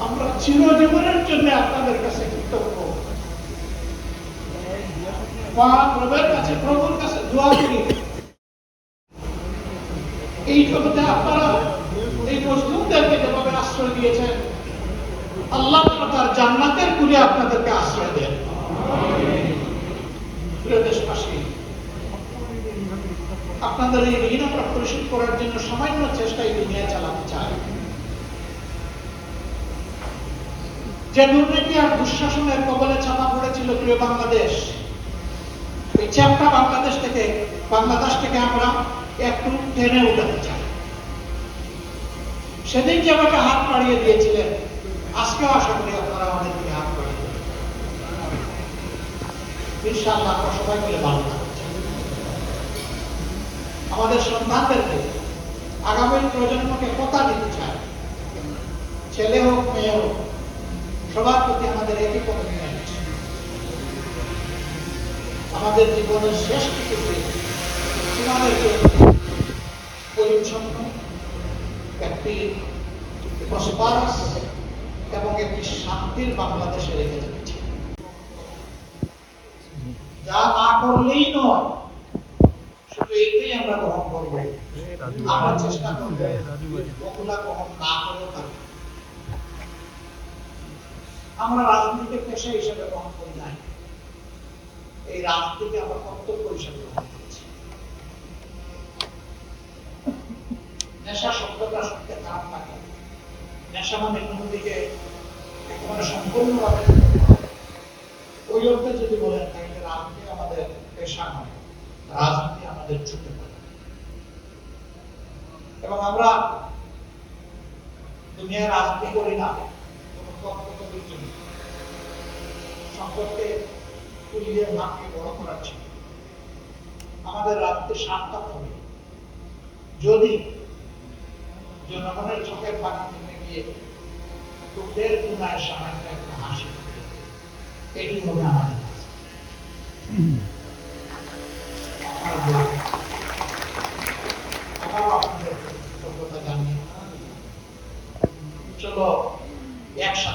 আমরা চিরজীবনের জন্য আপনাদের কাছে কৃতজ্ঞ। মহাপ্রভুর কাছে দোয়া করি এই জগতে আপনারা এই মুসলিমদেরকে যেভাবে আশ্রয় দিয়েছেন, আল্লাহ তার জান্নাতের কুলে আপনাদেরকে আশ্রয় দেন। প্রিয় দেশবাসী, আপনাদের এই ঋণ আমরা পরিশোধ করার জন্য সামান্য চেষ্টাই দুনিয়া চালাতে চাই। যে দুর্নীতি আর দুঃশাসনের কবলে চাপা পড়েছিল প্রিয় বাংলাদেশ, এই চ্যাপটা বাংলাদেশ থেকে আমরা একটু টেনে উঠাতে চাই। সেদিন যেভাবে হাত বাড়িয়ে দিয়েছিলেন, আজকেও আশা করি আপনারা আমাদের দিকে হাত বাড়িয়ে দেবেন। ইনশাআল্লাহ আমরা সবাই মিলে ভালো থাকতে চাই। আমাদের সন্তানদেরকে, আগামী প্রজন্মকে কথা দিতে চাই, ছেলে হোক মেয়ে হোক, সবার প্রতি আমাদের একই কমিটমেন্ট। আমাদের জীবনের শেষ কিছুতে আমাদেরকে পরিচ্ছন্ন একটি প্রসপারাস এবং একটি শান্তির বাংলাদেশে রেখে যাচ্ছে। যা না করলেই নয়, শুধু এইটাই আমরা গ্রহণ করবো। আমরা চেষ্টা করবো ওগুলা গ্রহণ না করেও থাকবো। আমরা রাজনীতিকে পেশা হিসেবে গ্রহণ করি নাই, এই রাজনীতিকে আমরা কর্তব্য হিসেবে গ্রহণ করেছি। নেশা শব্দটা শুনতে খারাপ লাগে। নেশা মানে কোনদিকে একেবারে সম্পূর্ণভাবে ওই অর্থে যদি বলেন, তাহলে রাজনীতি আমাদের পেশা নয়, রাজনীতি আমাদের চোখে পড়ে। এবং আমরা দুনিয়ার রাজনীতি করি না কোনো তত্ত্বের জন্য, সম্পর্কে তুলিয়ে ভাঙকে বড় করার জন্য। আমাদের রাজনীতি সার্থক হবে যদি জনগণের চোখের পানি থেকে গিয়ে তোদের গুণায় সামান্য একটা হাসি, এটি হবে আমাদের।